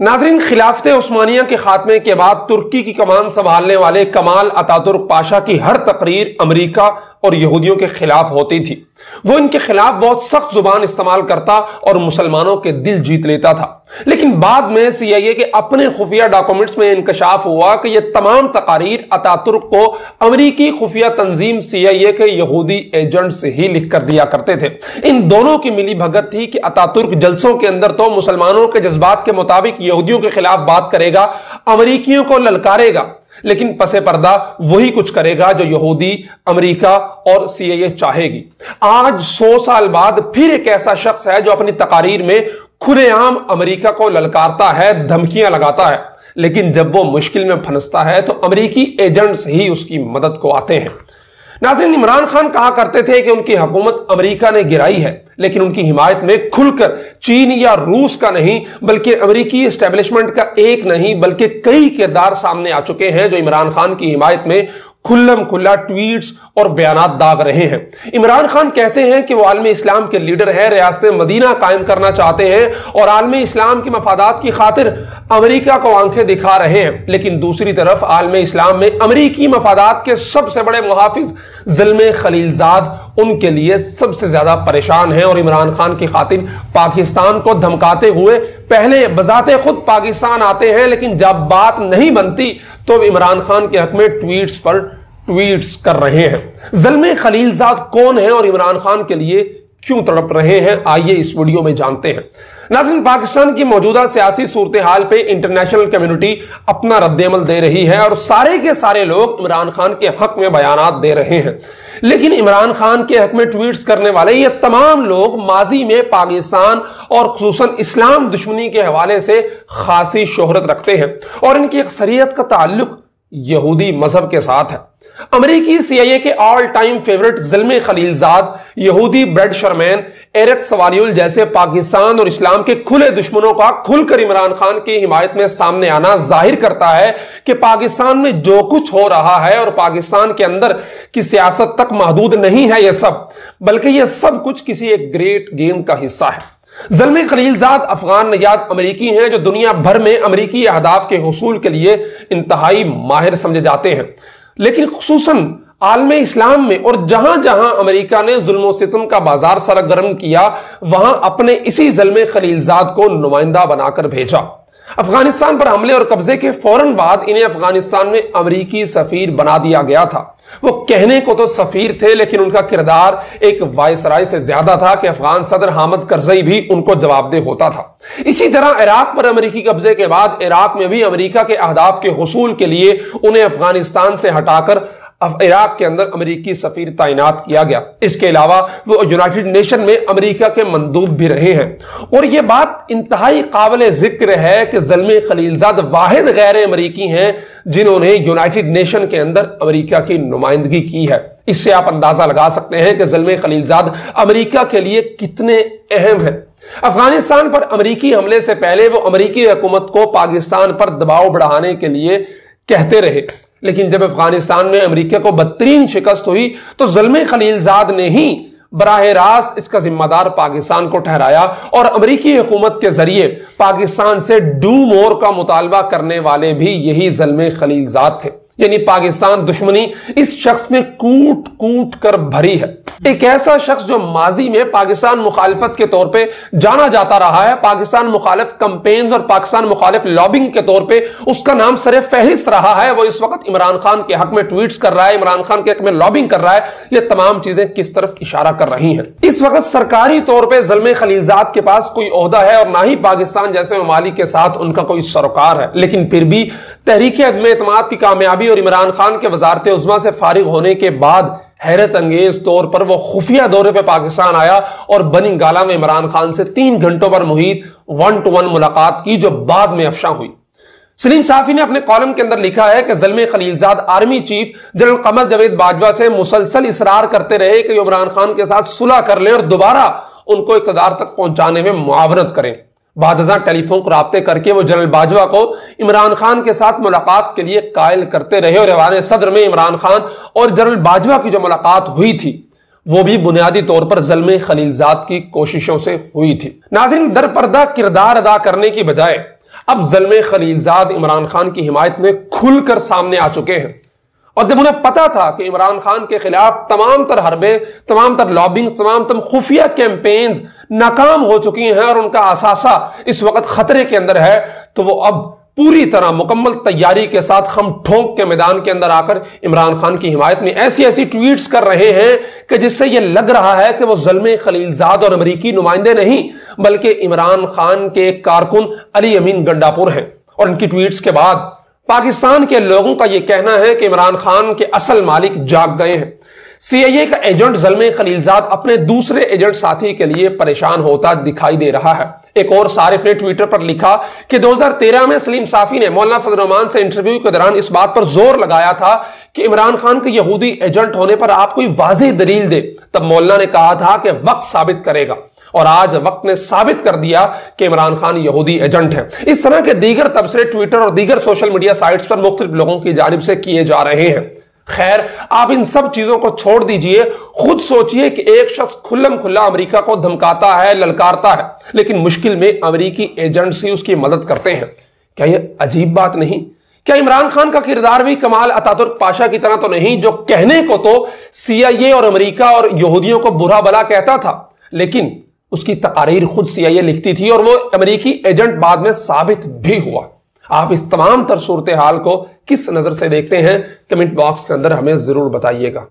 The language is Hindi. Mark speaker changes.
Speaker 1: नाज़रीन, खिलाफत उस्मानिया के खात्मे के बाद तुर्की की कमान संभालने वाले कमाल अतातुर्क पाशा की हर तकरीर अमेरिका और यहूदियों के खिलाफ होती थी। वो इनके खिलाफ बहुत सख्त जुबान इस्तेमाल करता और मुसलमानों के दिल जीत लेता था। लेकिन बाद में CIA के अपने खुफिया डॉक्यूमेंट्स में इंकशाफ हुआ कि यह तमाम तकारीर अतातुर्क को अमेरिकी खुफिया तंजीम CIA के यहूदी एजेंट्स ही लिख कर दिया करते थे। इन दोनों की मिली भगत थी कि अतातुर्क जलसों के अंदर तो मुसलमानों के जज्बात के मुताबिक यहूदियों के खिलाफ बात करेगा, अमेरिकियों को ललकारेगा, लेकिन पसे पर्दा वही कुछ करेगा जो यहूदी, अमेरिका और CIA चाहेगी। आज 100 साल बाद फिर एक ऐसा शख्स है जो अपनी तकारीर में खुलेआम अमेरिका को ललकारता है, धमकियां लगाता है, लेकिन जब वो मुश्किल में फंसता है तो अमेरिकी एजेंट्स ही उसकी मदद को आते हैं। नाज़रीन, इमरान खान कहा करते थे कि उनकी हुकूमत अमेरिका ने गिराई है, लेकिन उनकी हिमायत में खुलकर चीन या रूस का नहीं बल्कि अमेरिकी एस्टेब्लिशमेंट का एक नहीं बल्कि कई किरदार सामने आ चुके हैं जो इमरान खान की हिमायत में खुल्लम खुल्ला ट्वीट्स और बयानात दाग रहे हैं। इमरान खान कहते हैं कि वो आलम इस्लाम के लीडर है, रियासत मदीना कायम करना चाहते हैं और आलम इस्लाम की मफादात की खातिर अमेरिका को आंखें दिखा रहे हैं, लेकिन दूसरी तरफ आलम इस्लाम में अमेरिकी मफादात के सबसे बड़े मुहाफिज ज़ल्मे खलीलजाद उनके लिए सबसे ज्यादा परेशान हैं और इमरान खान की खातिर पाकिस्तान को धमकाते हुए पहले बजाते खुद पाकिस्तान आते हैं, लेकिन जब बात नहीं बनती तो इमरान खान के हक में ट्वीट्स पर ट्वीट्स कर रहे हैं। ज़ल्मे खलीलजाद कौन है और इमरान खान के लिए क्यों तड़प रहे हैं, आइए इस वीडियो में जानते हैं। नाज़रीन, पाकिस्तान की मौजूदा सियासी सूरत हाल पे इंटरनेशनल कम्युनिटी अपना रद्देअमल दे रही है और सारे के सारे लोग इमरान खान के हक में बयानात दे रहे हैं, लेकिन इमरान खान के हक में ट्वीट्स करने वाले ये तमाम लोग माजी में पाकिस्तान और खुसूसन इस्लाम दुश्मनी के हवाले से खासी शोहरत रखते हैं और इनकी अक्सरियत का ताल्लुक यहूदी मजहब के साथ है। अमेरिकी CIA के ऑल टाइम फेवरेट ज़ल्मे खलीलजाद, यहूदी ब्रेड शर्मैन, एरिक सवारियुल जैसे पाकिस्तान और इस्लाम के खुले दुश्मनों का खुलकर इमरान खान की हिमायत में सामने आना जाहिर करता है कि पाकिस्तान में जो कुछ हो रहा है और पाकिस्तान के अंदर की सियासत तक महदूद नहीं है यह सब, बल्कि यह सब कुछ किसी एक ग्रेट गेम का हिस्सा है। ज़ल्मे खलीलजाद अफगान नजाद अमेरिकी हैं जो दुनिया भर में अमेरिकी अहदाफ के हुसूल के लिए इंतहाई माहिर समझे जाते हैं, लेकिन खुसूसन आलम इस्लाम में और जहां जहां अमेरिका ने जुल्म सितम का बाजार सरगर्म किया वहां अपने इसी ज़ल्मे खलीलजाद को नुमाइंदा बनाकर भेजा। अफगानिस्तान पर हमले और कब्जे के फौरन बाद इन्हें अफगानिस्तान में अमेरिकी सफीर बना दिया गया था। वो कहने को तो सफीर थे, लेकिन उनका किरदार एक वायसराय से ज्यादा था कि अफगान सदर हामिद करजई भी उनको जवाबदेह होता था। इसी तरह इराक पर अमेरिकी कब्जे के बाद इराक में भी अमेरिका के अहदाफ के हुसूल के लिए उन्हें अफगानिस्तान से हटाकर इराक के अंदर अमेरिकी सफीर तैनात किया गया। इसके अलावा वो यूनाइटेड नेशन में अमेरिका के मंदूब भी रहे हैं और यह बात इंतहाई काबिल जिक्र है कि ज़ल्मे खलीलजाद वाहिद गैर अमेरिकी हैं जिन्होंने यूनाइटेड नेशन के अंदर अमेरिका की नुमाइंदगी की है। इससे आप अंदाजा लगा सकते हैं कि ज़ल्मे खलीलजाद अमेरिका के लिए कितने अहम है। अफगानिस्तान पर अमेरिकी हमले से पहले वो अमेरिकी हुकूमत को पाकिस्तान पर दबाव बढ़ाने के लिए कहते रहे, लेकिन जब अफगानिस्तान में अमेरिका को बदतरीन शिकस्त हुई तो ज़ल्मे खलीलजाद ने ही बराह रास्त इसका जिम्मेदार पाकिस्तान को ठहराया और अमेरिकी हुकूमत के जरिए पाकिस्तान से डू मोर का मुतालबा करने वाले भी यही ज़ल्मे खलीलजाद थे। यानी पाकिस्तान दुश्मनी इस शख्स में कूट कूट कर भरी है। एक ऐसा शख्स जो माजी में पाकिस्तान मुखालिफत के तौर पे जाना जाता रहा है, पाकिस्तान मुखालिफ कंपेन्स और पाकिस्तान मुखालिफ लॉबिंग के तौर पे उसका नाम सरे फहरिस्त रहा है, वो इस वक्त इमरान खान के हक में ट्वीट्स कर रहा है, इमरान खान के हक में लॉबिंग कर रहा है। ये तमाम चीजें किस तरफ इशारा कर रही हैं। इस वक्त सरकारी तौर पर ज़ल्मे खलीलजाद के पास कोई ओहदा है और ना ही पाकिस्तान जैसे ममालिक के साथ उनका कोई सरोकार है, लेकिन फिर भी तहरीक अदम एतमाद की कामयाबी और इमरान खान के वजारत उज़्मा से फारिग होने के बाद हैरत अंगेज तौर पर वो खुफिया दौरे पे पाकिस्तान आया और बनी गाला में इमरान खान से 3 घंटों पर मुहित 1-to-1 मुलाकात की, जो बाद में अफशा हुई। सलीम साफी ने अपने कॉलम के अंदर लिखा है कि ज़ल्मे Khalilzad army chief general Qamar Javed Bajwa से मुसलसल इसरार करते रहे कि इमरान खान के साथ सुलह कर लें और दोबारा उनको इक़्तिदार तक पहुंचाने में मुआवनत करें। बादशाह टेलीफोन राब्ते करके वो जनरल बाजवा को इमरान खान के साथ मुलाकात के लिए कायल करते रहे और ऐवान सदर में इमरान खान और जनरल बाजवा की जो मुलाकात हुई थी वो भी बुनियादी तौर पर ज़ल्मे खलीलजाद की कोशिशों से हुई थी। नाज़रीन, दरपर्दा किरदार अदा करने की बजाय अब ज़ल्मे खलीलजाद इमरान खान की हिमायत में खुलकर सामने आ चुके हैं। और जब उन्हें पता था कि इमरान खान के खिलाफ तमाम तर हरबे, तमाम तर लॉबिंग, तमाम तर खुफिया कैंपेन्स नाकाम हो चुकी हैं और उनका असासा इस वक्त खतरे के अंदर है, तो वो अब पूरी तरह मुकम्मल तैयारी के साथ हम ठोंक के मैदान के अंदर आकर इमरान खान की हिमायत में ऐसी ऐसी ट्वीट्स कर रहे हैं कि जिससे यह लग रहा है कि वो ज़ल्मे खलीलजाद और अमरीकी नुमाइंदे नहीं बल्कि इमरान खान के कारकुन अली अमीन गंडापुर हैं। और इनकी ट्वीट्स के बाद पाकिस्तान के लोगों का यह कहना है कि इमरान खान के असल मालिक जाग गए हैं। सीआईए का एजेंट ज़ल्मे खलीलजाद अपने दूसरे एजेंट साथी के लिए परेशान होता दिखाई दे रहा है। एक और सारिफ ने ट्विटर पर लिखा कि 2013 में सलीम साफी ने मौलाना फजल रहमान से इंटरव्यू के दौरान इस बात पर जोर लगाया था कि इमरान खान के यहूदी एजेंट होने पर आप कोई वाज़ेह दलील दे। तब मौलाना ने कहा था कि वक्त साबित करेगा, और आज वक्त ने साबित कर दिया कि इमरान खान यहूदी एजेंट है। इस तरह के दीगर तबसरे ट्विटर और दीगर सोशल मीडिया साइट्स पर मुख्तलिफ लोगों की जानिब से किए जा रहे हैं। खैर, आप इन सब चीजों को छोड़ दीजिए, खुद सोचिए कि एक शख्स खुल्लम खुल्ला अमेरिका को धमकाता है, ललकारता है, लेकिन मुश्किल में अमेरिकी एजेंट्स ही उसकी मदद करते हैं। क्या यह अजीब बात नहीं? क्या इमरान खान का किरदार भी कमाल अतातुर्क पाशा की तरह तो नहीं, जो कहने को तो सीआईए और अमेरिका और यहूदियों को बुरा भला कहता था, लेकिन उसकी तकारीर खुद सीआईए लिखती थी और वो अमेरिकी एजेंट बाद में साबित भी हुआ। आप इस तमाम तर सूरत हाल को किस नजर से देखते हैं, कमेंट बॉक्स के अंदर हमें जरूर बताइएगा।